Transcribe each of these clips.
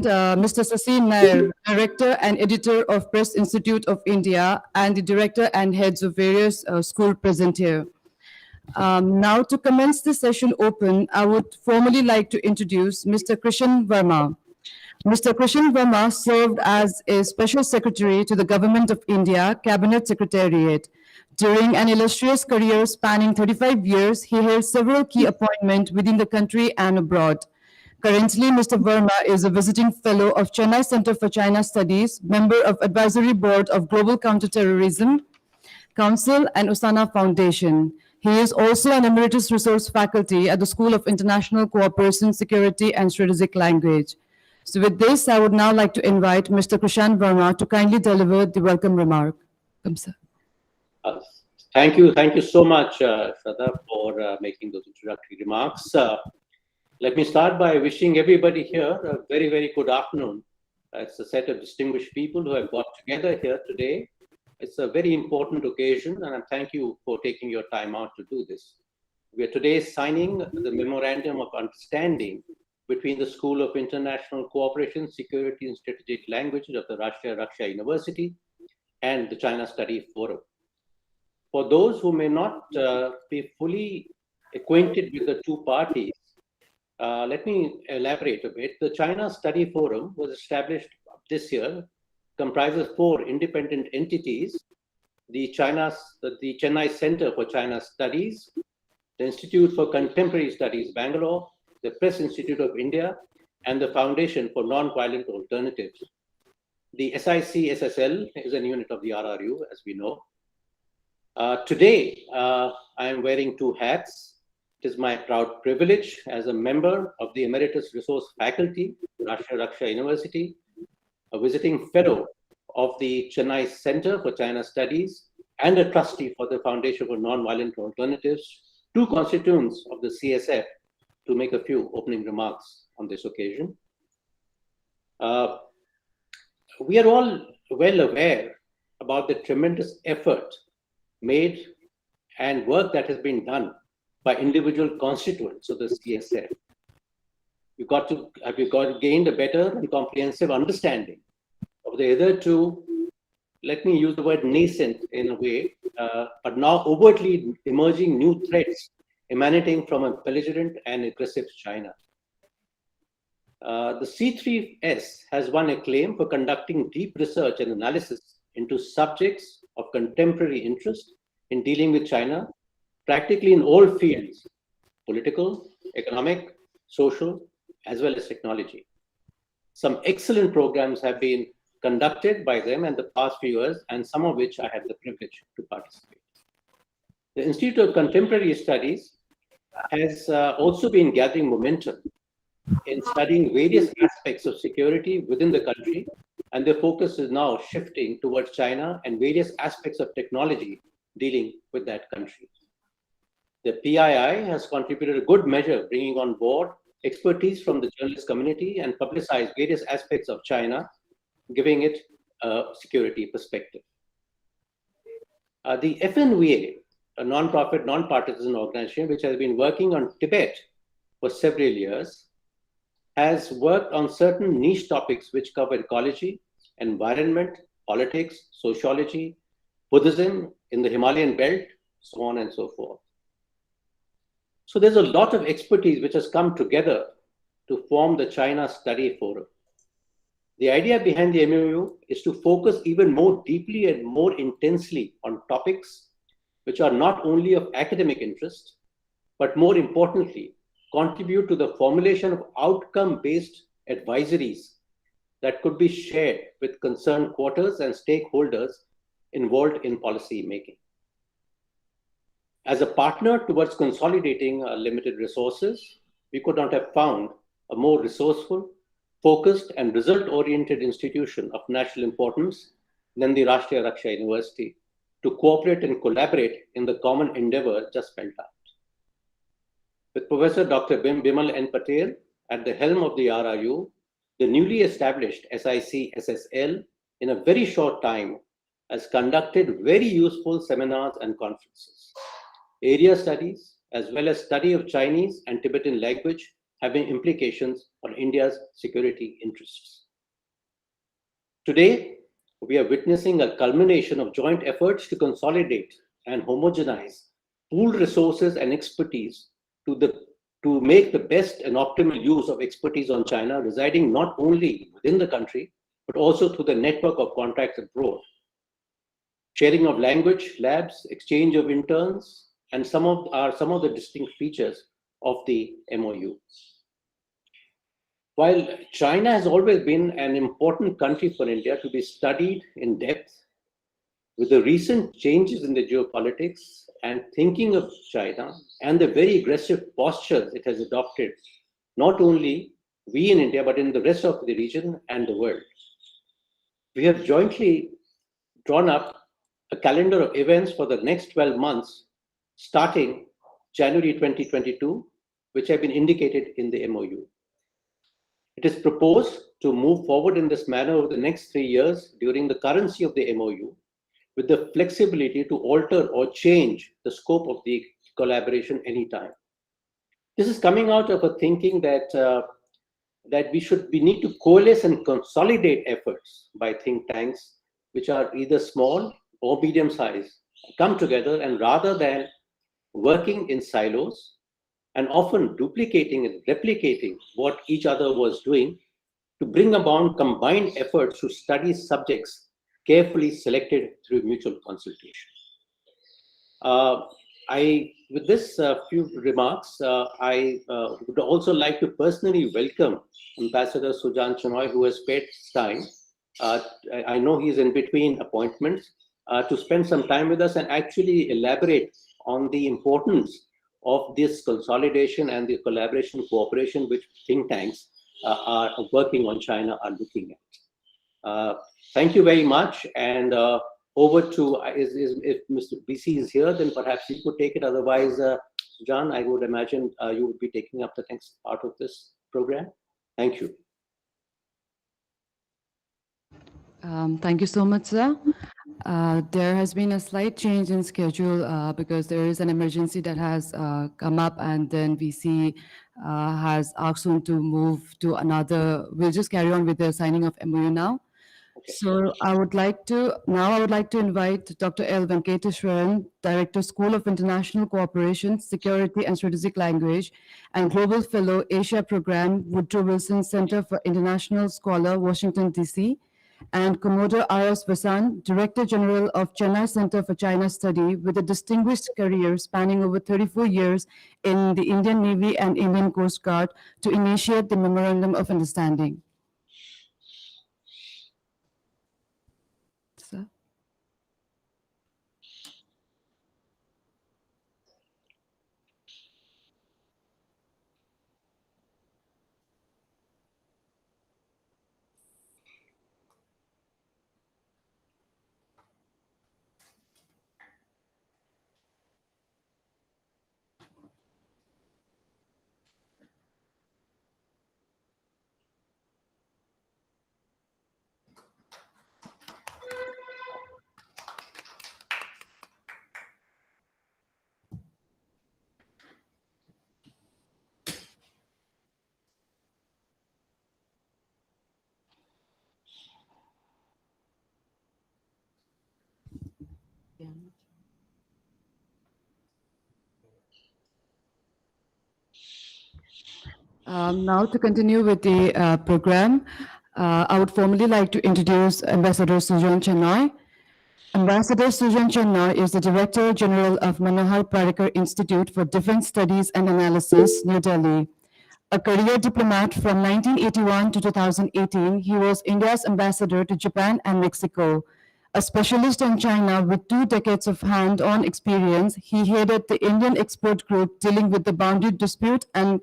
Mr. Sasi Nair, Director and Editor of Press Institute of India, and the Director and Heads of various schools present here. Now, to commence the session open, I would formally like to introduce Mr. Krishan Verma. Mr. Krishan Verma served as a Special Secretary to the Government of India Cabinet Secretariat. During an illustrious career spanning 35 years, he held several key appointments within the country and abroad. Currently, Mr. Verma is a visiting fellow of Chennai Center for China Studies, member of Advisory Board of Global Counterterrorism Council and Usana Foundation. He is also an emeritus resource faculty at the School of International Cooperation, Security, and Strategic Language. So with this, I would now like to invite Mr. Krishan Verma to kindly deliver the welcome remark. Come, sir. Thank you so much, Shraddha, for making those introductory remarks. Let me start by wishing everybody here a very, very good afternoon. It's a set of distinguished people who have got together here today. It's a very important occasion, and I thank you for taking your time out to do this. We are today signing the Memorandum of Understanding between the School of International Cooperation, Security, and Strategic Languages of the Rashtriya Raksha University and the China Study Forum. For those who may not be fully acquainted with the two parties, let me elaborate a bit. The China Study Forum was established this year, comprises 4 independent entities: the Chennai Center for China Studies, the Institute for Contemporary Studies, Bangalore, the Press Institute of India, and the Foundation for Nonviolent Alternatives. The SIC-SSL is a unit of the RRU, as we know. Today, I am wearing 2 hats. It is my proud privilege as a member of the Emeritus Resource Faculty, Rashtriya Raksha University, a visiting fellow of the Chennai Center for China Studies, and a trustee for the Foundation for Nonviolent Alternatives, 2 constituents of the CSF, to make a few opening remarks on this occasion. We are all well aware about the tremendous effort made and work that has been done by individual constituents of the CSF. You've got to gained a better and comprehensive understanding of the other two, let me use the word nascent in a way, but now overtly emerging new threats emanating from a belligerent and aggressive China. The C3S has won acclaim for conducting deep research and analysis into subjects of contemporary interest in dealing with China, practically in all fields: political, economic, social, as well as technology. Some excellent programs have been conducted by them in the past few years, and some of which I had the privilege to participate. The Institute of Contemporary Studies has also been gathering momentum in studying various aspects of security within the country, and their focus is now shifting towards China and various aspects of technology dealing with that country. The PII has contributed a good measure, bringing on board expertise from the journalist community and publicized various aspects of China, giving it a security perspective. The FNVA, a non-profit, non-partisan organization which has been working on Tibet for several years, has worked on certain niche topics which cover ecology, environment, politics, sociology, Buddhism in the Himalayan belt, so on and so forth. So there's a lot of expertise which has come together to form the China Study Forum. The idea behind the MOU is to focus even more deeply and more intensely on topics which are not only of academic interest, but more importantly, contribute to the formulation of outcome-based advisories that could be shared with concerned quarters and stakeholders involved in policy making. As a partner towards consolidating our limited resources, we could not have found a more resourceful, focused, and result-oriented institution of national importance than the Rashtriya Raksha University to cooperate and collaborate in the common endeavor just spelled out. With Professor Dr. Bimal N. Patel at the helm of the RRU, the newly established SIC-SSL in a very short time has conducted very useful seminars and conferences. Area studies, as well as study of Chinese and Tibetan language, having implications on India's security interests. Today, we are witnessing a culmination of joint efforts to consolidate and homogenize pooled resources and expertise to make the best and optimal use of expertise on China residing not only within the country, but also through the network of contacts abroad. Sharing of language labs, exchange of interns, and some of the distinct features of the MOU. While China has always been an important country for India to be studied in depth, with the recent changes in the geopolitics and thinking of China and the very aggressive postures it has adopted, not only we in India, but in the rest of the region and the world. We have jointly drawn up a calendar of events for the next 12 months, starting January 2022, which have been indicated in the MOU. It is proposed to move forward in this manner over the next 3 years during the currency of the MOU, with the flexibility to alter or change the scope of the collaboration anytime. This is coming out of a thinking that we need to coalesce and consolidate efforts by think tanks, which are either small or medium sized, come together, and rather than working in silos and often duplicating and replicating what each other was doing, to bring about combined efforts to study subjects carefully selected through mutual consultation. With this few remarks, I would also like to personally welcome Ambassador Sujan Shenoy, who has spent time. I know he's in between appointments, to spend some time with us and actually elaborate on the importance of this consolidation and the collaboration cooperation which think tanks are working on China are looking at. Thank you very much, and over to, if Mr. BC is here, then perhaps he could take it. Otherwise, John, I would imagine you would be taking up the next part of this program. Thank you. Thank you so much, sir. There has been a slight change in schedule because there is an emergency that has come up, and then VC has asked soon to move to another. We'll just carry on with the signing of MOU now. Okay. So I would like to invite Dr. L. Venkateswaran, Director, School of International Cooperation, Security and Strategic Language, and Global Fellow, Asia Program, Woodrow Wilson Center for International Scholar, Washington, D.C., and Commodore R.S. Vasan, Director General of Chennai Center for China Study, with a distinguished career spanning over 34 years in the Indian Navy and Indian Coast Guard, to initiate the Memorandum of Understanding. Sir. Now to continue with the program, I would formally like to introduce Ambassador Sujan Shenoy. Ambassador Sujan Shenoy is the Director General of Manohar Parrikar Institute for Defense Studies and Analysis, New Delhi. A career diplomat from 1981 to 2018, he was India's ambassador to Japan and Mexico. A specialist on China with 2 decades of hand-on experience, he headed the Indian expert group dealing with the boundary dispute and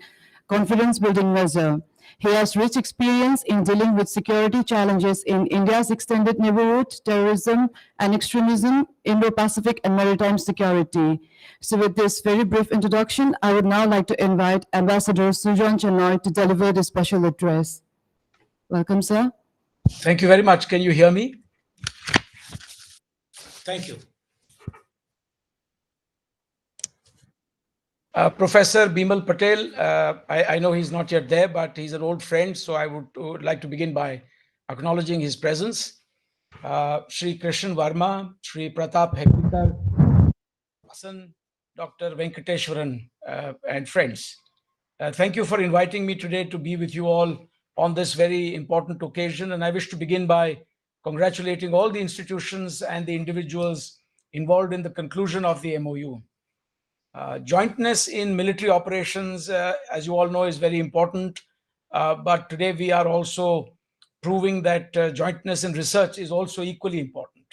confidence-building measure. He has rich experience in dealing with security challenges in India's extended neighborhood, terrorism and extremism, Indo-Pacific and maritime security. So with this very brief introduction, I would now like to invite Ambassador Sujan Shenoy to deliver the special address. Welcome, sir. Thank you very much. Can you hear me? Thank you. Professor Bimal Patel, I know he's not yet there, but he's an old friend, so I would like to begin by acknowledging his presence. Shri Krishan Varma, Shri Pratap Hektikar, Hasan, Dr. Venkateshwaran, and friends. Thank you for inviting me today to be with you all on this very important occasion. And I wish to begin by congratulating all the institutions and the individuals involved in the conclusion of the MOU. Jointness in military operations, as you all know, is very important. But today we are also proving that jointness in research is also equally important.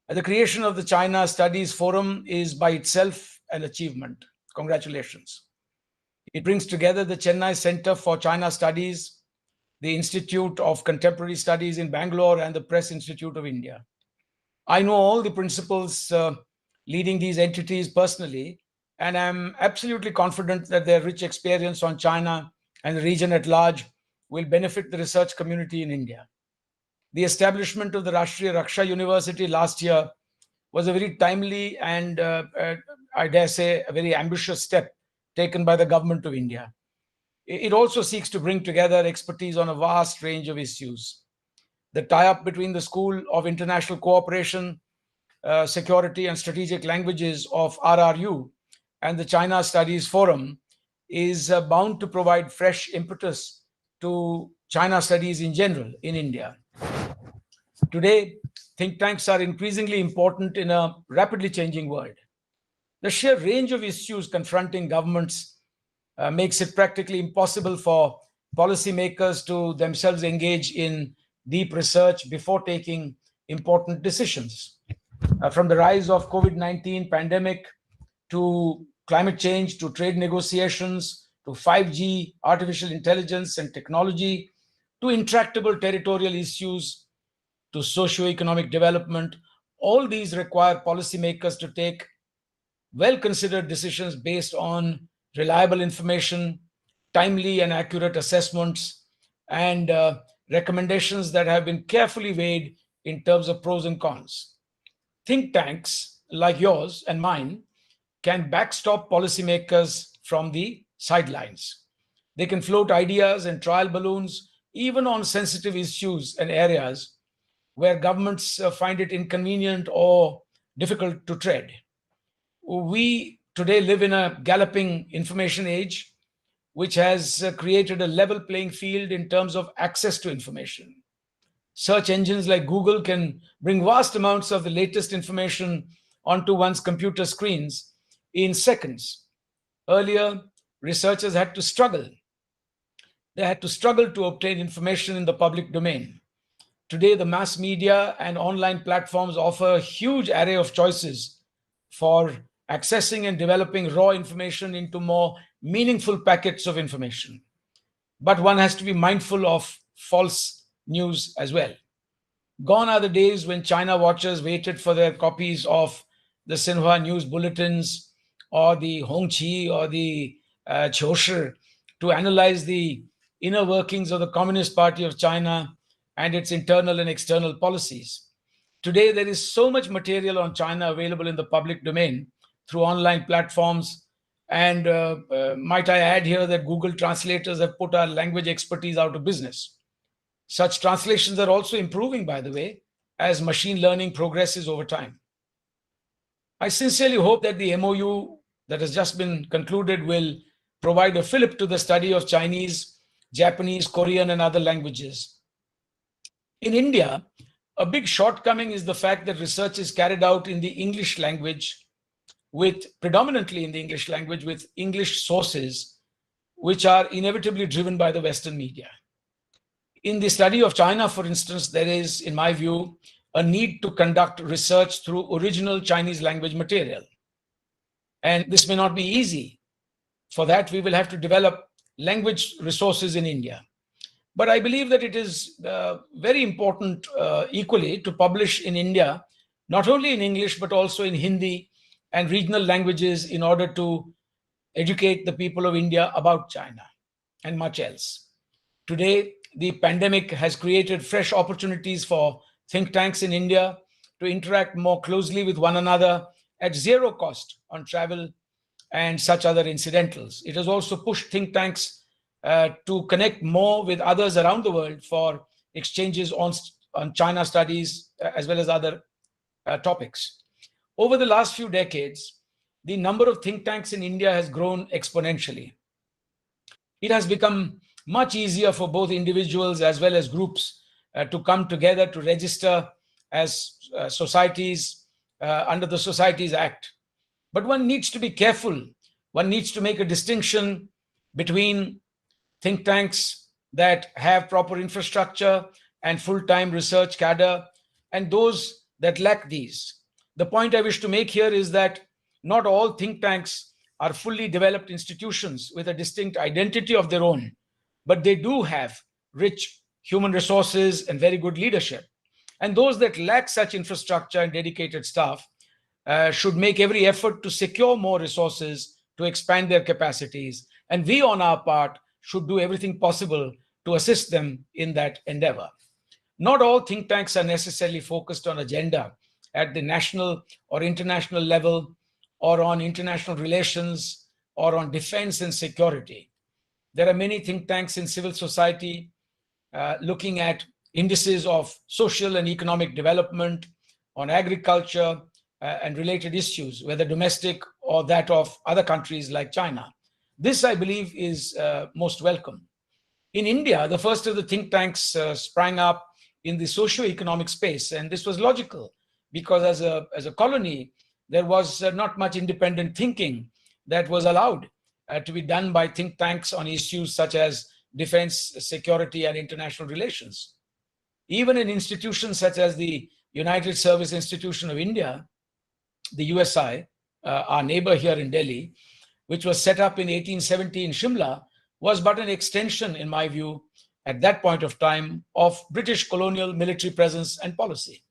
The creation of the China Studies Forum is by itself an achievement. Congratulations. It brings together the Chennai Center for China Studies, the Institute of Contemporary Studies in Bangalore, and the Press Institute of India. I know all the principals leading these entities personally, and I'm absolutely confident that their rich experience on China and the region at large will benefit the research community in India. The establishment of the Rashtriya Raksha University last year was a very timely and, I dare say, a very ambitious step taken by the government of India. It also seeks to bring together expertise on a vast range of issues. The tie-up between the School of International Cooperation, Security and Strategic Languages of RRU and the China Studies Forum is bound to provide fresh impetus to China studies in general in India. Today, think tanks are increasingly important in a rapidly changing world. The sheer range of issues confronting governments makes it practically impossible for policymakers to themselves engage in deep research before taking important decisions. From the rise of COVID-19 pandemic to climate change, to trade negotiations, to 5G, artificial intelligence and technology, to intractable territorial issues, to socio-economic development, all these require policymakers to take well-considered decisions based on reliable information, timely and accurate assessments, and recommendations that have been carefully weighed in terms of pros and cons. Think tanks like yours and mine can backstop policymakers from the sidelines. They can float ideas and trial balloons, even on sensitive issues and areas where governments find it inconvenient or difficult to tread. We today live in a galloping information age, which has created a level playing field in terms of access to information. Search engines like Google can bring vast amounts of the latest information onto one's computer screens in seconds. Earlier, researchers had to struggle. They had to struggle to obtain information in the public domain. Today, the mass media and online platforms offer a huge array of choices for accessing and developing raw information into more meaningful packets of information. But one has to be mindful of false news as well. Gone are the days when China watchers waited for their copies of the Xinhua news bulletins or the Hongqi or the Qiushi to analyze the inner workings of the Communist Party of China and its internal and external policies. Today, there is so much material on China available in the public domain through online platforms. And might I add here that Google translators have put our language expertise out of business. Such translations are also improving, by the way, as machine learning progresses over time. I sincerely hope that the MOU that has just been concluded will provide a fillip to the study of Chinese, Japanese, Korean, and other languages. In India, a big shortcoming is the fact that research is carried out in the English language, predominantly in the English language, with English sources, which are inevitably driven by the Western media. In the study of China, for instance, there is, in my view, a need to conduct research through original Chinese language material. And this may not be easy. For that, we will have to develop language resources in India. But I believe that it is very important equally to publish in India, not only in English, but also in Hindi and regional languages in order to educate the people of India about China and much else. Today, the pandemic has created fresh opportunities for think tanks in India to interact more closely with one another at zero cost on travel and such other incidentals. It has also pushed think tanks to connect more with others around the world for exchanges on China studies as well as other topics. Over the last few decades, the number of think tanks in India has grown exponentially. It has become much easier for both individuals as well as groups to come together to register as societies under the Societies Act. But one needs to be careful. One needs to make a distinction between think tanks that have proper infrastructure and full-time research cadre and those that lack these. The point I wish to make here is that not all think tanks are fully developed institutions with a distinct identity of their own, but they do have rich human resources and very good leadership. And those that lack such infrastructure and dedicated staff should make every effort to secure more resources to expand their capacities. And we, on our part, should do everything possible to assist them in that endeavor. Not all think tanks are necessarily focused on agenda at the national or international level, or on international relations, or on defense and security. There are many think tanks in civil society looking at indices of social and economic development, on agriculture and related issues, whether domestic or that of other countries like China. This, I believe, is most welcome. In India, the first of the think tanks sprang up in the socio-economic space, and this was logical because as a colony, there was not much independent thinking that was allowed to be done by think tanks on issues such as defense, security, and international relations. Even in institutions such as the United Service Institution of India, the USI, our neighbor here in Delhi, which was set up in 1870 in Shimla, was but an extension, in my view, at that point of time, of British colonial military presence and policy.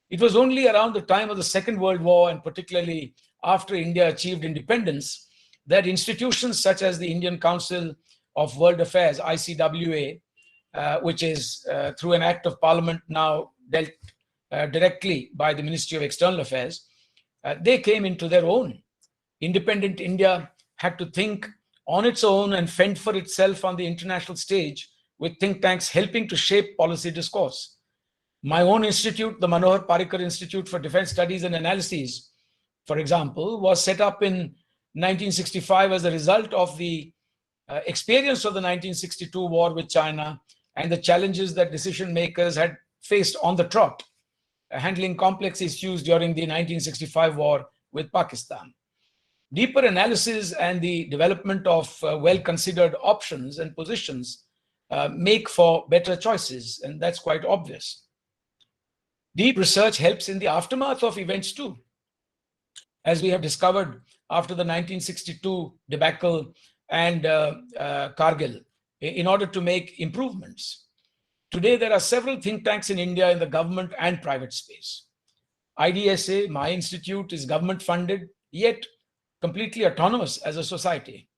It was only around the time of the Second World War, and particularly after India achieved independence, that institutions such as the Indian Council of World Affairs, ICWA, which is through an act of parliament now dealt directly by the Ministry of External Affairs, they came into their own. Independent India had to think on its own and fend for itself on the international stage, with think tanks helping to shape policy discourse. My own institute, the Manohar Parrikar Institute for Defense Studies and Analyses, for example, was set up in 1965 as a result of the experience of the 1962 war with China and the challenges that decision makers had faced on the trot, handling complex issues during the 1965 war with Pakistan. Deeper analysis and the development of well-considered options and positions make for better choices, and that's quite obvious. Deep research helps in the aftermath of events too, as we have discovered after the 1962 debacle and Kargil, in order to make improvements. Today, there are several think tanks in India in the government and private space. IDSA, my institute, is government funded, yet completely autonomous as a society.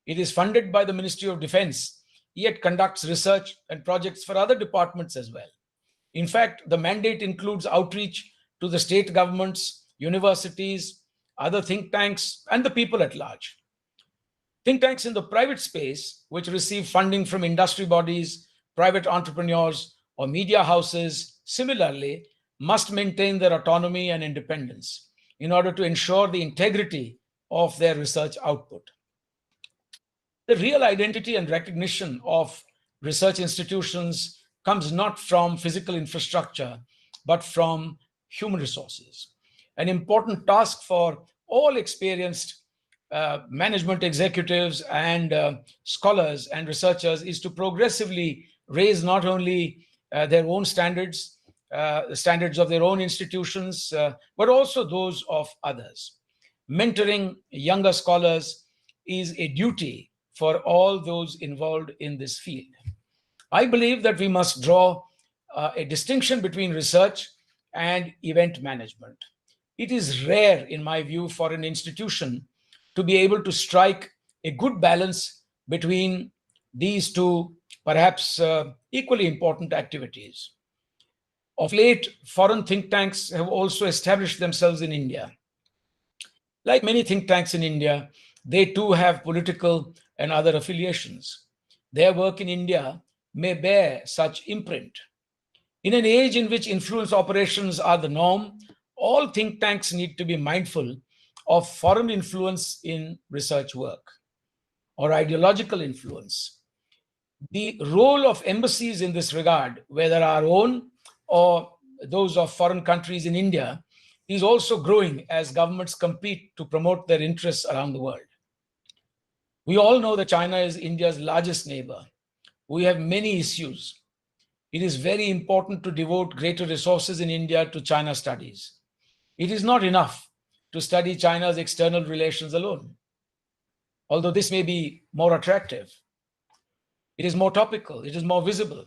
It is funded by the Ministry of Defense, yet conducts research and projects for other departments as well. In fact, the mandate includes outreach to the state governments, universities, other think tanks, and the people at large. Think tanks in the private space, which receive funding from industry bodies, private entrepreneurs, or media houses, similarly, must maintain their autonomy and independence in order to ensure the integrity of their research output. The real identity and recognition of research institutions comes not from physical infrastructure, but from human resources. An important task for all experienced management executives and scholars and researchers is to progressively raise not only their own standards, the standards of their own institutions, but also those of others. Mentoring younger scholars is a duty for all those involved in this field. I believe that we must draw a distinction between research and event management. It is rare, in my view, for an institution to be able to strike a good balance between these two, perhaps equally important activities. Of late, foreign think tanks have also established themselves in India. Like many think tanks in India, they too have political and other affiliations. Their work in India may bear such imprint. In an age in which influence operations are the norm, all think tanks need to be mindful of foreign influence in research work or ideological influence. The role of embassies in this regard, whether our own or those of foreign countries in India, is also growing as governments compete to promote their interests around the world. We all know that China is India's largest neighbor. We have many issues. It is very important to devote greater resources in India to China studies. It is not enough to study China's external relations alone, although this may be more attractive. It is more topical, it is more visible.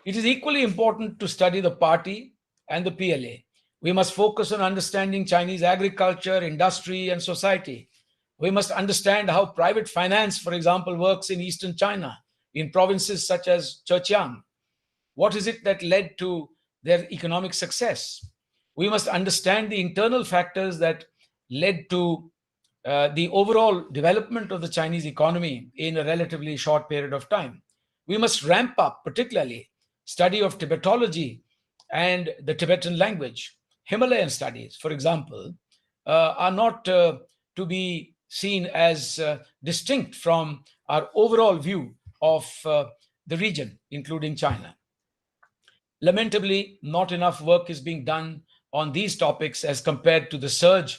It is equally important to study the party and the PLA. We must focus on understanding Chinese agriculture, industry, and society. We must understand how private finance, for example, works in Eastern China, in provinces such as Zhejiang. What is it that led to their economic success? We must understand the internal factors that led to the overall development of the Chinese economy in a relatively short period of time. We must ramp up, particularly, study of Tibetology and the Tibetan language. Himalayan studies, for example, are not to be seen as distinct from our overall view of the region, including China. Lamentably, not enough work is being done on these topics as compared to the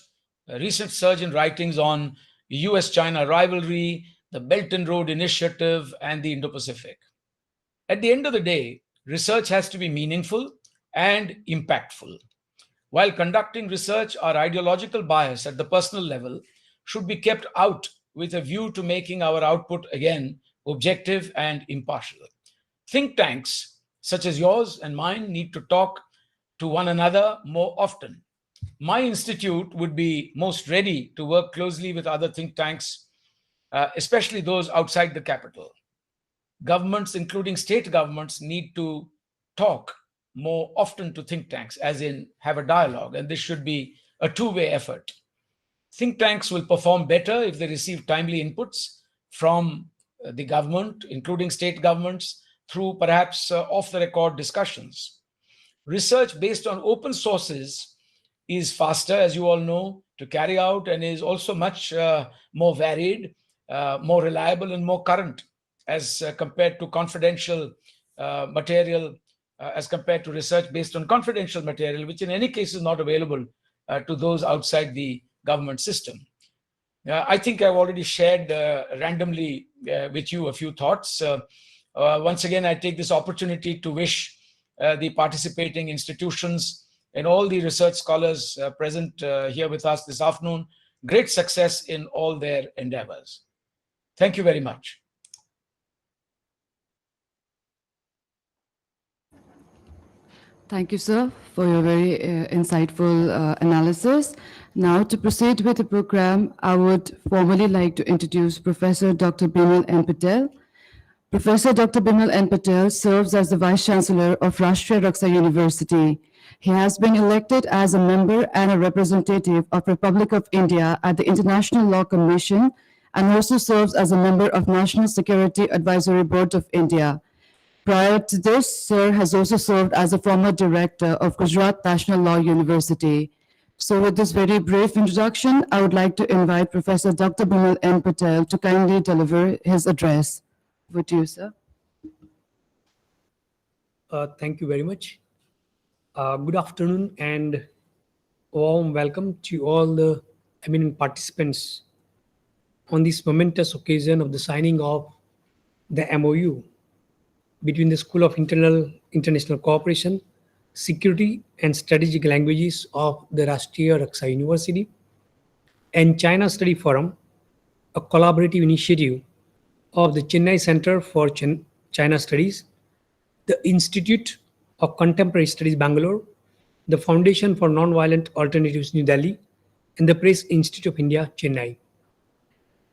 recent surge in writings on US-China rivalry, the Belt and Road Initiative, and the Indo-Pacific. At the end of the day, research has to be meaningful and impactful. While conducting research, our ideological bias at the personal level should be kept out with a view to making our output, again, objective and impartial. Think tanks, such as yours and mine, need to talk to one another more often. My institute would be most ready to work closely with other think tanks, especially those outside the capital. Governments, including state governments, need to talk more often to think tanks, as in have a dialogue, and this should be a two-way effort. Think tanks will perform better if they receive timely inputs from the government, including state governments, through perhaps off-the-record discussions. Research based on open sources is faster, as you all know, to carry out, and is also much more varied, more reliable, and more current as compared to confidential material, as compared to research based on confidential material, which in any case is not available to those outside the government system. I think I've already shared randomly with you a few thoughts. Once again, I take this opportunity to wish the participating institutions and all the research scholars present here with us this afternoon great success in all their endeavors. Thank you very much. Thank you, sir, for your very insightful analysis. Now, to proceed with the program, I would formally like to introduce Professor Dr. Bimal N. Patel. Professor Dr. Bimal N. Patel serves as the Vice Chancellor of Rashtriya Raksha University. He has been elected as a member and a representative of Republic of India at the International Law Commission, and also serves as a member of National Security Advisory Board of India. Prior to this, Sir has also served as a former director of Gujarat National Law University. So with this very brief introduction, I would like to invite Professor Dr. Bimal N. Patel to kindly deliver his address. Over to you, sir. Thank you very much. Good afternoon and warm welcome to all the eminent participants on this momentous occasion of the signing of the MOU between the School of International Cooperation, Security and Strategic Languages of the Rashtriya Raksha University and China Study Forum, a collaborative initiative of the Chennai Center for China Studies, the Institute of Contemporary Studies Bangalore, the Foundation for Nonviolent Alternatives New Delhi, and the Press Institute of India, Chennai.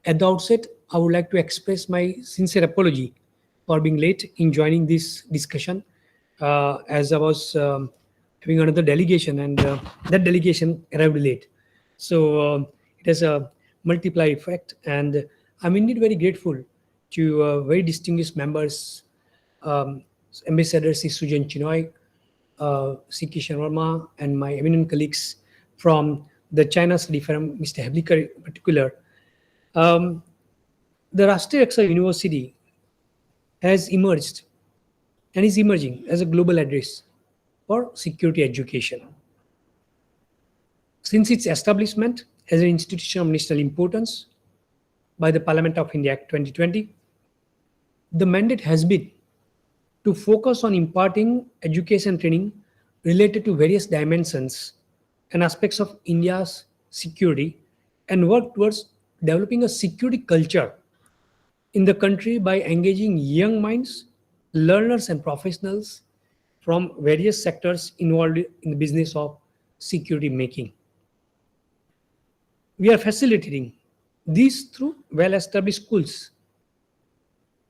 At the outset, I would like to express my sincere apology for being late in joining this discussion, as I was having another delegation, and that delegation arrived late. So It has a multiplier effect, and I'm indeed very grateful to very distinguished members, um, Ambassador C. Sujan Chinoy, C. Kishan Verma, and my eminent colleagues from the China Study Forum, Mr. Heblikar in particular. Um, the Rashtriya Raksa University has emerged and is emerging as a global address for security education. Since its establishment as an institution of national importance by the Parliament of India Act 2020, the mandate has been to focus on imparting education training related to various dimensions and aspects of India's security and work towards developing a security culture in the country by engaging young minds, learners, and professionals from various sectors involved in the business of security making. We are facilitating these through well-established schools,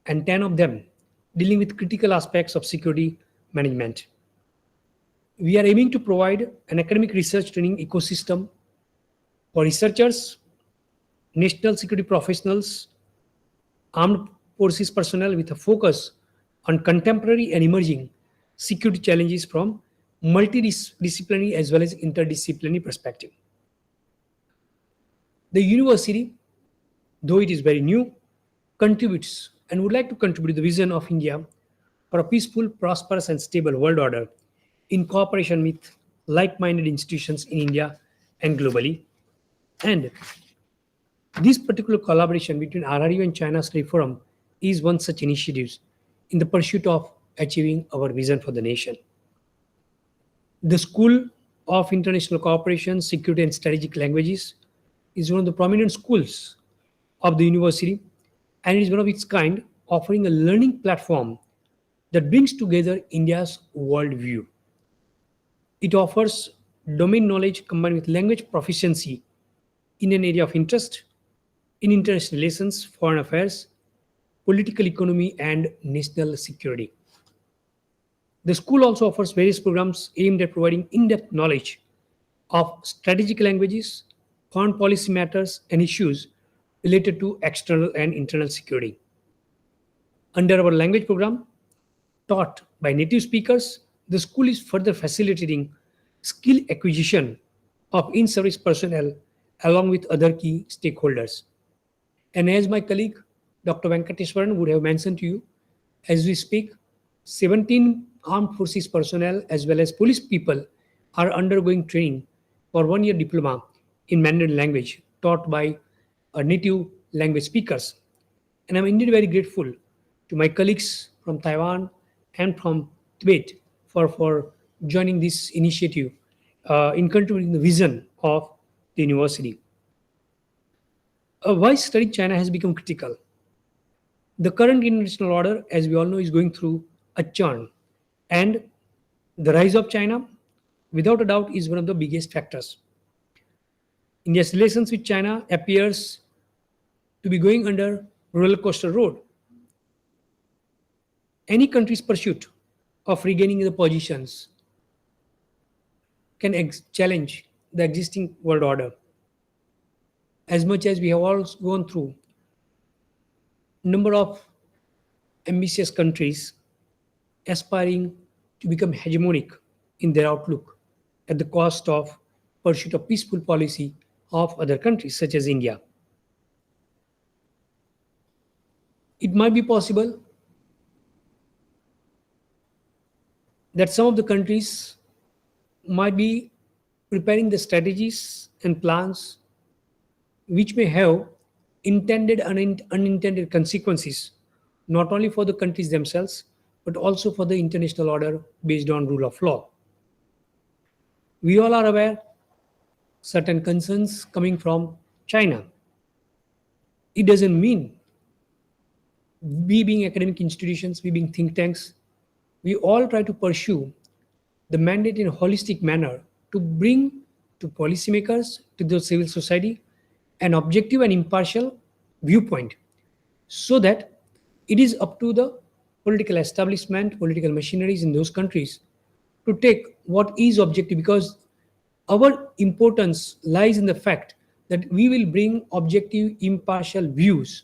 and 10 of them dealing with critical aspects of security management. We are aiming to provide an academic research training ecosystem for researchers, national security professionals, armed forces personnel with a focus on contemporary and emerging security challenges from multidisciplinary as well as interdisciplinary perspective. The university, though it is very new, contributes and would like to contribute to the vision of India for a peaceful, prosperous, and stable world order in cooperation with like-minded institutions in India and globally. And this particular collaboration between RRU and China Study Forum is one such initiative in the pursuit of achieving our vision for the nation. The School of International Cooperation, Security and Strategic Languages is one of the prominent schools of the university, and it is one of its kind, offering a learning platform that brings together India's worldview. It offers domain knowledge combined with language proficiency in an area of interest in international relations, foreign affairs, political economy, and national security. The school also offers various programs aimed at providing in-depth knowledge of strategic languages, foreign policy matters, and issues related to external and internal security. Under our language program, taught by native speakers, the school is further facilitating skill acquisition of in-service personnel along with other key stakeholders. And as my colleague, Dr. Venkateswaran, would have mentioned to you, as we speak, 17 armed forces personnel as well as police people are undergoing training for 1-year diploma in Mandarin language taught by native language speakers. And I'm indeed very grateful to my colleagues from Taiwan and from Tibet for joining this initiative in contributing the vision of the university. Why studying China has become critical. The current international order, as we all know, is going through a churn, and the rise of China, without a doubt, is one of the biggest factors. India's relations with China appears to be going under roller coaster road. Any country's pursuit of regaining the positions can challenge the existing world order. As much as we have all gone through number of ambitious countries aspiring to become hegemonic in their outlook at the cost of pursuit of peaceful policy of other countries such as India. It might be possible that some of the countries might be preparing the strategies and plans which may have intended and unintended consequences, not only for the countries themselves, but also for the international order based on rule of law. We all are aware certain concerns coming from China. It doesn't mean we being academic institutions, we being think tanks, we all try to pursue the mandate in a holistic manner to bring to policymakers, to the civil society, an objective and impartial viewpoint, so that it is up to the political establishment, political machineries in those countries to take what is objective, because our importance lies in the fact that we will bring objective, impartial views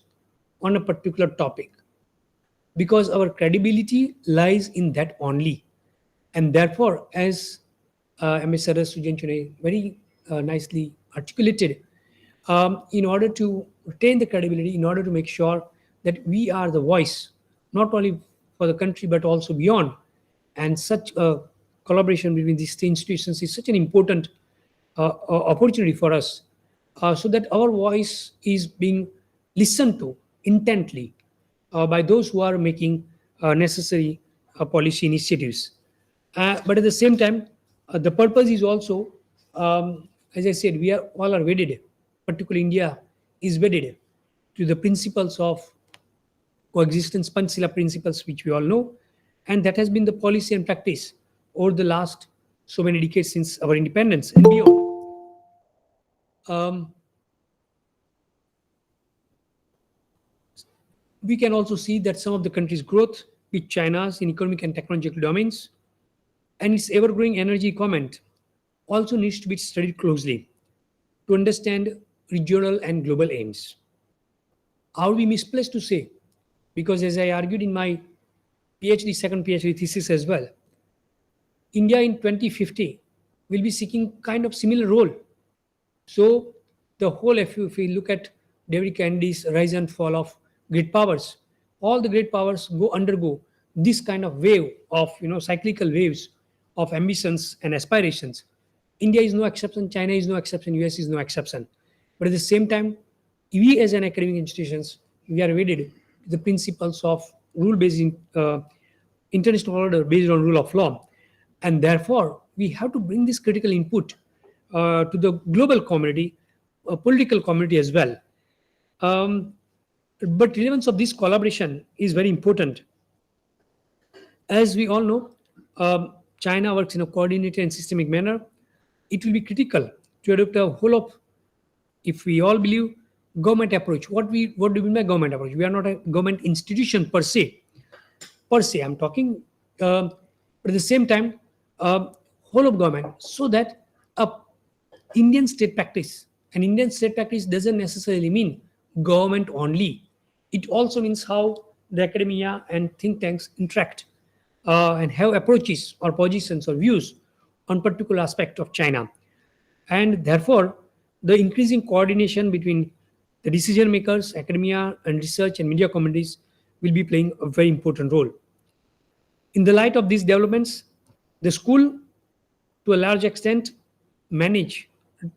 on a particular topic, because our credibility lies in that only. And therefore, as Ambassador Sujan Chune very nicely articulated, in order to retain the credibility, in order to make sure that we are the voice, not only for the country, but also beyond. And such a collaboration between these three institutions is such an important opportunity for us, so that our voice is being listened to intently by those who are making necessary policy initiatives. But at the same time, the purpose is also, as I said, we are all are wedded, particularly India is wedded to the principles of coexistence, Panchshila principles, which we all know, and that has been the policy and practice over the last so many decades since our independence and beyond. We can also see that some of the countries' growth with China's in economic and technological domains and its ever-growing energy comment also needs to be studied closely to understand regional and global aims. Are we misplaced to say? Because as I argued in my second PhD thesis as well, India in 2050 will be seeking kind of similar role. So the whole, if we look at David Kennedy's rise and fall of great powers, all the great powers undergo this kind of wave of cyclical waves of ambitions and aspirations. India is no exception, China is no exception, US is no exception. But at the same time, we as an academic institutions, we are wedded to the principles of rule-based international order based on rule of law. And therefore, we have to bring this critical input to the global community, political community as well. But relevance of this collaboration is very important. As we all know, China works in a coordinated and systemic manner. It will be critical to adopt a whole of, if we all believe, government approach. What do we mean by government approach? We are not a government institution per se. I'm talking, but at the same time, whole of government, so that Indian state practice, and Indian state practice doesn't necessarily mean government only. It also means how the academia and think tanks interact and have approaches or positions or views on particular aspect of China. And therefore, the increasing coordination between the decision makers, academia, and research and media communities will be playing a very important role. In the light of these developments, the school, to a large extent, manage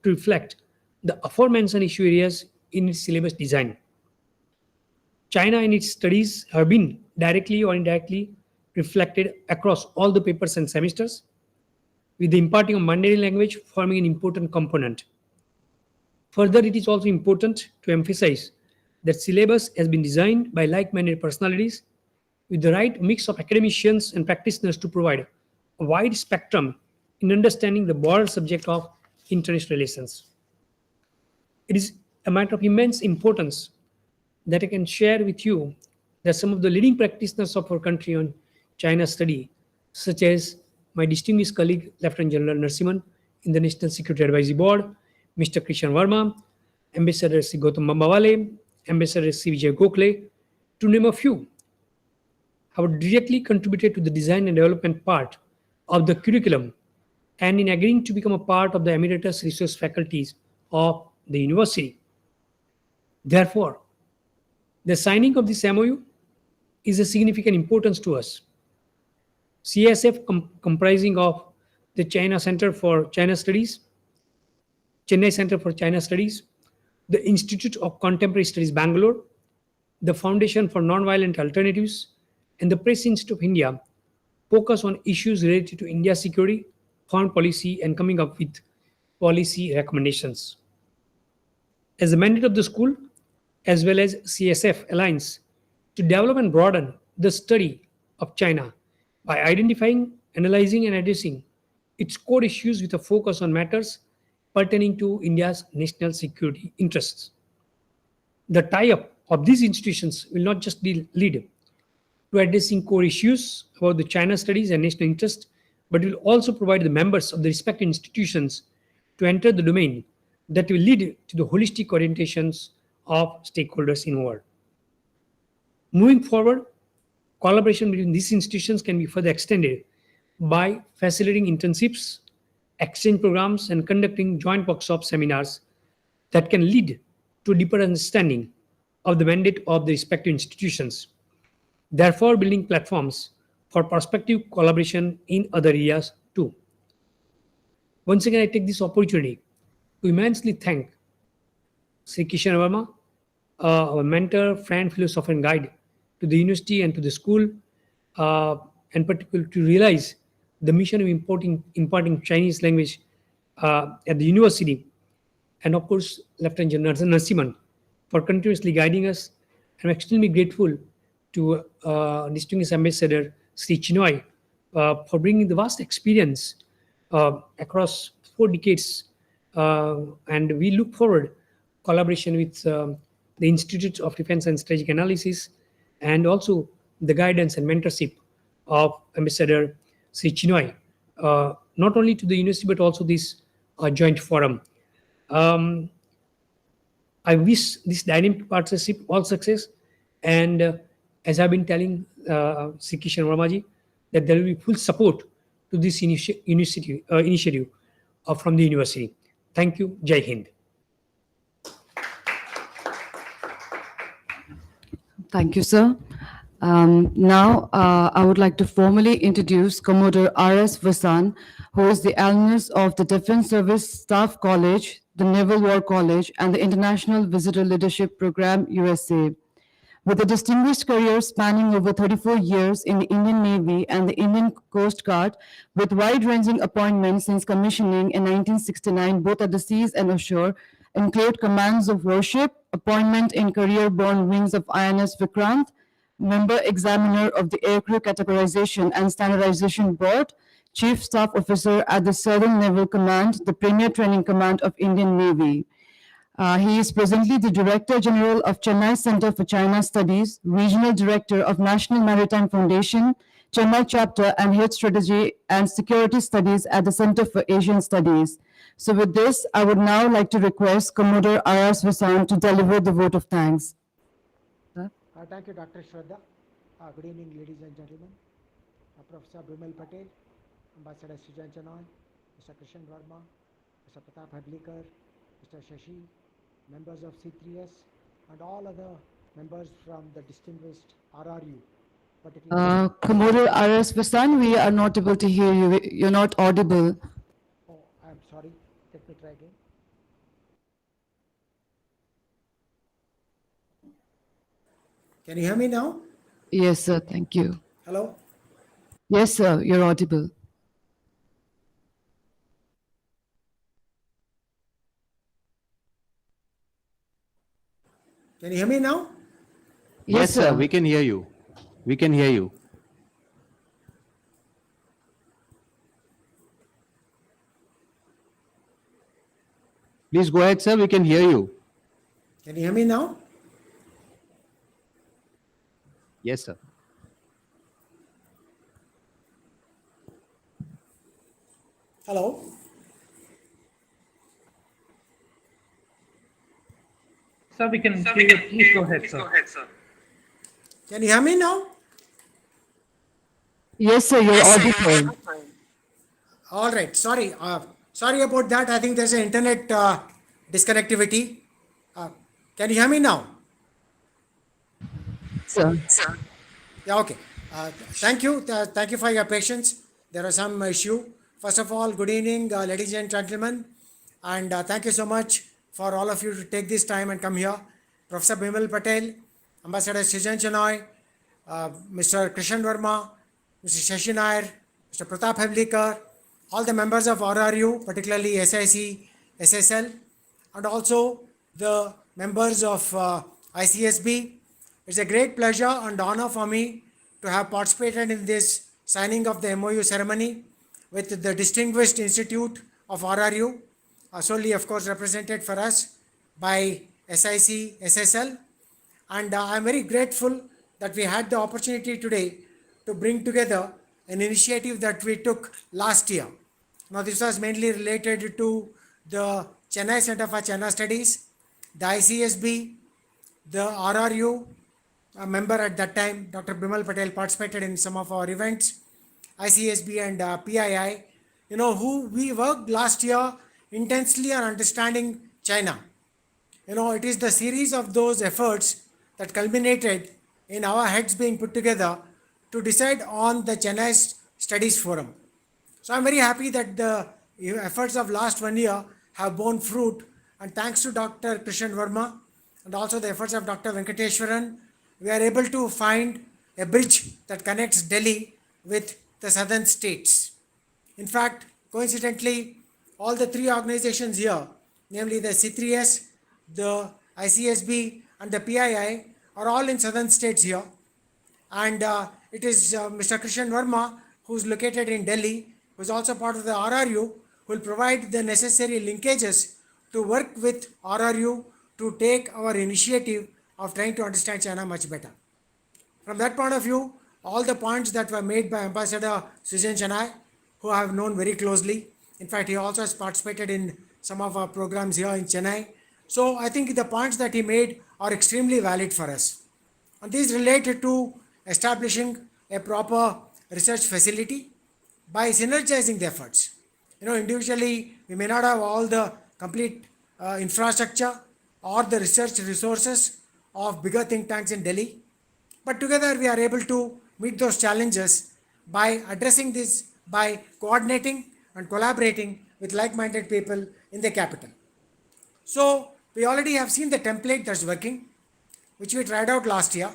to reflect the aforementioned issue areas in its syllabus design. China in its studies have been directly or indirectly reflected across all the papers and semesters, with the imparting of Mandarin language forming an important component. Further, it is also important to emphasize that syllabus has been designed by like-minded personalities with the right mix of academicians and practitioners to provide a wide spectrum in understanding the broader subject of international relations. It is a matter of immense importance that I can share with you that some of the leading practitioners of our country on China study, such as my distinguished colleague, Lieutenant General Narasimhan in the National Security Advisory Board, Mr. Krishan Verma, Ambassador C. Gautam Bambawale, Ambassador C. Vijay Gokhale, to name a few, have directly contributed to the design and development part of the curriculum and in agreeing to become a part of the emeritus resource faculties of the university. Therefore, the signing of this MOU is a significant importance to us. CSF comprising of the China Center for China Studies, Chennai Center for China Studies, the Institute of Contemporary Studies Bangalore, the Foundation for Nonviolent Alternatives, and the Press Institute of India focus on issues related to India's security, foreign policy, and coming up with policy recommendations. As the mandate of the school, as well as CSF aligns to develop and broaden the study of China by identifying, analyzing, and addressing its core issues with a focus on matters pertaining to India's national security interests. The tie-up of these institutions will not just lead to addressing core issues about the China studies and national interest, but will also provide the members of the respective institutions to enter the domain that will lead to the holistic orientations of stakeholders involved. Moving forward, collaboration between these institutions can be further extended by facilitating internships, exchange programs, and conducting joint workshop seminars that can lead to a deeper understanding of the mandate of the respective institutions, therefore building platforms for prospective collaboration in other areas too. Once again, I take this opportunity to immensely thank Sri Kishan Verma, our mentor, friend, philosopher, and guide to the university and to the school, and particularly to realize the mission of imparting Chinese language at the university, and of course, Lieutenant General Narasimhan for continuously guiding us. I'm extremely grateful to distinguished Ambassador Sri Chinoy for bringing the vast experience across 4 decades, and we look forward collaboration with the Institute of Defense and Strategic Analysis, and also the guidance and mentorship of Ambassador Sri Chinoy, not only to the university but also this joint forum. I wish this dynamic partnership all success, and as I've been telling Sri Kishan Vermaji, that there will be full support to this initiative from the university. Thank you. Jai Hind. Thank you, sir. Now, I would like to formally introduce Commodore R.S. Vasan, who is the alumnus of the Defense Service Staff College, the Naval War College, and the International Visitor Leadership Program, USA. With a distinguished career spanning over 34 years in the Indian Navy and the Indian Coast Guard, with wide-ranging appointments since commissioning in 1969, both at the seas and ashore, include commands of warship, appointment in career-borne wings of INS Vikrant, member examiner of the Aircrew Categorization and Standardization Board, Chief Staff Officer at the Southern Naval Command, the Premier Training Command of Indian Navy. He is presently the Director General of Chennai Center for China Studies, Regional Director of National Maritime Foundation, Chennai Chapter, and Head Strategy and Security Studies at the Center for Asian Studies. So with this, I would now like to request Commodore R.S. Vasan to deliver the vote of thanks. Thank you, Dr. Shraddha. Good evening, ladies and gentlemen. Professor Bimal Patel, Ambassador Srijan Chanoy, Mr. Krishan Verma, Mr. Pratap Hadlikar, Mr. Shashi, members of C3S, and all other members from the distinguished RRU. Particularly, Commodore R.S. Vasan, we are not able to hear you. You're not audible. oh, I'm sorry. Let me try again. Can you hear me now? Yes, sir. Thank you. Hello? Yes, sir. You're audible. Can you hear me now? Yes, sir. We can hear you. We can hear you. Please go ahead, sir. We can hear you. Can you hear me now? Yes, sir. Hello? Sir, we can hear you. Please go ahead, sir. Can you hear me now? Yes, sir. You're audible. All right. Sorry. Sorry about that. I think there's an internet disconnectivity. Can you hear me now? Sir. Yeah, okay. Thank you. Thank you for your patience. There was some issue. First of all, good evening, ladies and gentlemen. And thank you so much for all of you to take this time and come here. Professor Bimal Patel, Ambassador Srijan Chanoy, Mr. Krishan Verma, Mr. Shashi Nair, Mr. Pratap Hadlikar, all the members of RRU, particularly SIC, SSL, and also the members of ICSB. It's a great pleasure and honor for me to have participated in this signing of the MOU ceremony with the distinguished institute of RRU, solely of course represented for us by SIC, SSL. And I'm very grateful that we had the opportunity today to bring together an initiative that we took last year. Now this was mainly related to the Chennai Center for China Studies, the ICSB, the RRU, a member at that time, Dr. Bimal Patel, participated in some of our events, ICSB and PII, who we worked last year intensely on understanding China. It is the series of those efforts that culminated in our heads being put together to decide on the Chennai Studies Forum. So I'm very happy that the efforts of last 1 year have borne fruit, and thanks to Dr. Krishan Verma and also the efforts of Dr. Venkateshwaran, we are able to find a bridge that connects Delhi with the southern states. In fact, coincidentally, all the three organizations here, namely the C3S, the ICSB and the PII, are all in southern states here. And it is Mr. Krishan Verma, who's located in Delhi, who's also part of the RRU, who will provide the necessary linkages to work with RRU to take our initiative of trying to understand China much better. From that point of view, all the points that were made by Ambassador Sujan Chennai, who I have known very closely. In fact, he also has participated in some of our programs here in Chennai. So I think the points that he made are extremely valid for us. And these related to establishing a proper research facility by synergizing the efforts. Individually, we may not have all the complete infrastructure or the research resources of bigger think tanks in Delhi, but together we are able to meet those challenges by addressing this, by coordinating and collaborating with like-minded people in the capital. So we already have seen the template that's working, which we tried out last year,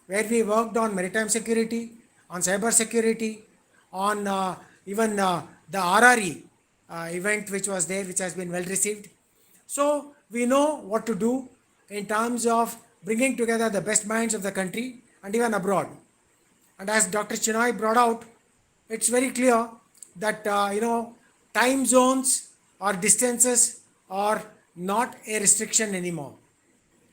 where we worked on maritime security, on cyber security, on even the RRE event which was there, which has been well received. So we know what to do in terms of bringing together the best minds of the country and even abroad. And as Dr. Chennai brought out, it's very clear that time zones or distances are not a restriction anymore.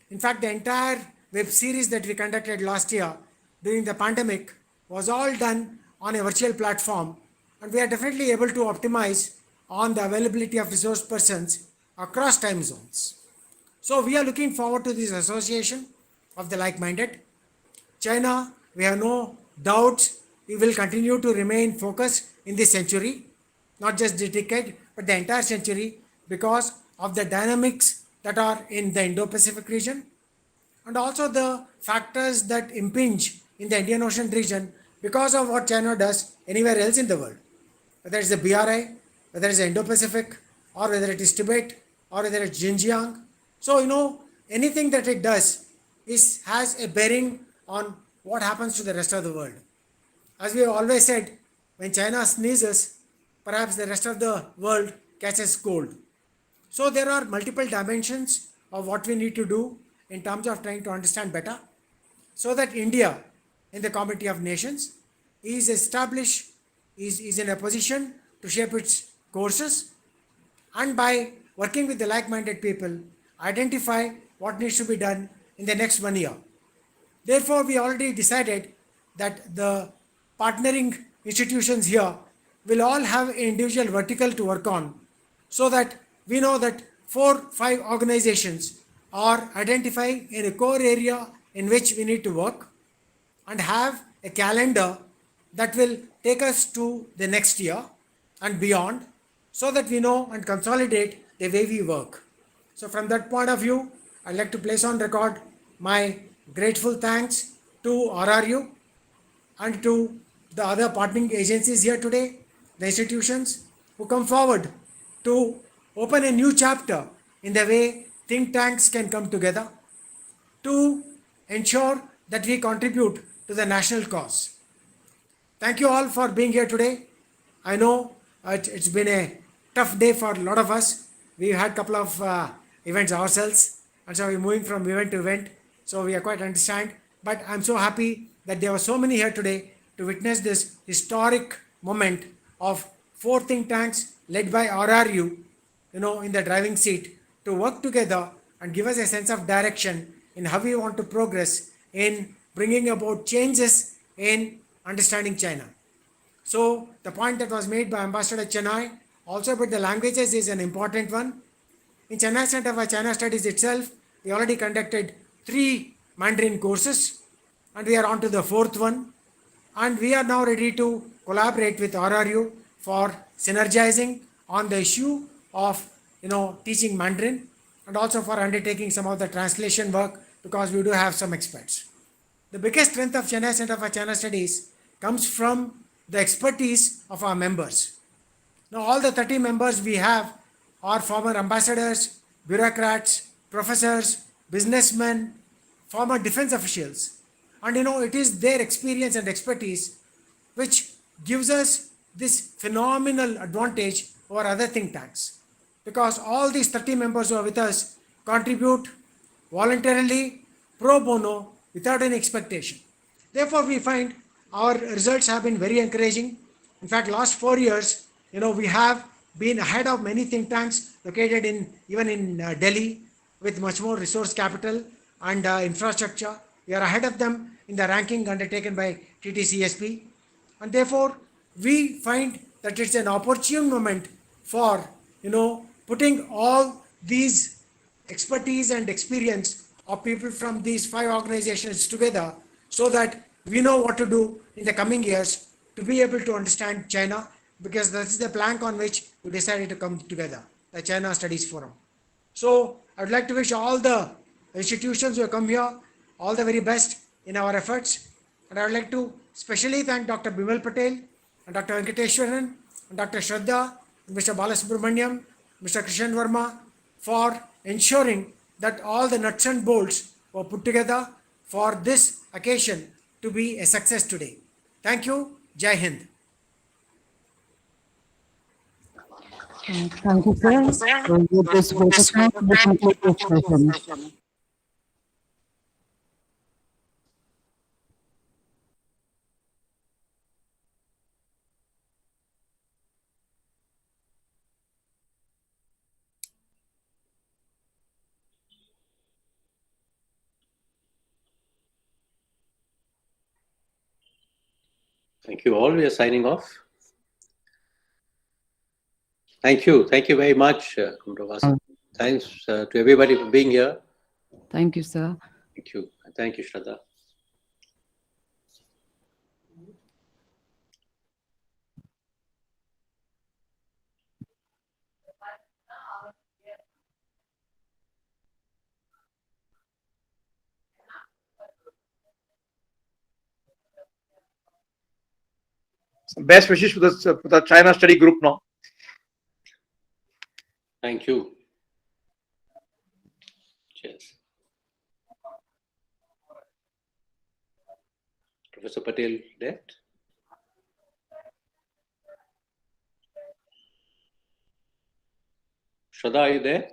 In fact, the entire web series that we conducted last year during the pandemic was all done on a virtual platform, and we are definitely able to optimize on the availability of resource persons across time zones. So we are looking forward to this association of the like-minded. China, we have no doubts, we will continue to remain focused in this century, not just this decade, but the entire century, because of the dynamics that are in the Indo-Pacific region and also the factors that impinge in the Indian Ocean region because of what China does anywhere else in the world. Whether it's the BRI, whether it's the Indo-Pacific, or whether it is Tibet, or whether it's Xinjiang. So, anything that it does has a bearing on what happens to the rest of the world. As we have always said, when China sneezes, perhaps the rest of the world catches cold. So there are multiple dimensions of what we need to do in terms of trying to understand better, so that India in the community of nations is established, is in a position to shape its courses, and by working with the like-minded people, identify what needs to be done in the next 1 year. Therefore, we already decided that the partnering institutions here will all have an individual vertical to work on, so that we know that 4-5 organizations are identifying in a core area in which we need to work and have a calendar that will take us to the next year and beyond, so that we know and consolidate the way we work. So from that point of view, I'd like to place on record my grateful thanks to RRU and to the other partnering agencies here today, the institutions who come forward to open a new chapter in the way think tanks can come together to ensure that we contribute to the national cause. Thank you all for being here today. I know it's been a tough day for a lot of us. We've had a couple of events ourselves, and so we're moving from event to event. So we are quite understand. But I'm so happy that there were so many here today to witness this historic moment of 4 think tanks led by RRU, in the driving seat, to work together and give us a sense of direction in how we want to progress in bringing about changes in understanding China. So the point that was made by Ambassador Chennai also about the languages is an important one. In Chennai Center for China Studies itself, we already conducted 3 Mandarin courses and we are on to the 4th one. And we are now ready to collaborate with RRU for synergizing on the issue of teaching Mandarin and also for undertaking some of the translation work because we do have some experts. The biggest strength of Chennai Center for China Studies comes from the expertise of our members. Now, all the 30 members we have are former ambassadors, bureaucrats, professors, businessmen, former defense officials. And it is their experience and expertise which gives us this phenomenal advantage over other think tanks. Because all these 30 members who are with us contribute voluntarily, pro bono, without any expectation. Therefore, we find our results have been very encouraging. In fact, last 4 years, we have been ahead of many think tanks located even in Delhi with much more resource capital and infrastructure. We are ahead of them in the ranking undertaken by TTCSP. And therefore, we find that it's an opportune moment for, putting all these expertise and experience of people from these 5 organizations together so that we know what to do in the coming years to be able to understand China, because that is the plank on which we decided to come together, the China Studies Forum. So I would like to wish all the institutions who have come here all the very best in our efforts. And I would like to specially thank Dr. Bimal Patel and Dr. Venkateshwaran and Dr. Shraddha and Mr. Balasubramaniam, Mr. Krishan Verma for ensuring that all the nuts and bolts were put together for this occasion to be a success today. Thank you. Jai Hind. Thank you, sir. So with this vote of thanks, we conclude this session. Thank you all. We are signing off. Thank you. Thank you very much, Comrade Vasu. Thanks to everybody for being here. Thank you, sir. Thank you. Thank you, Shraddha. Best wishes for the China study group now. Thank you. Cheers. Professor Patel left. Shraddha, are you there?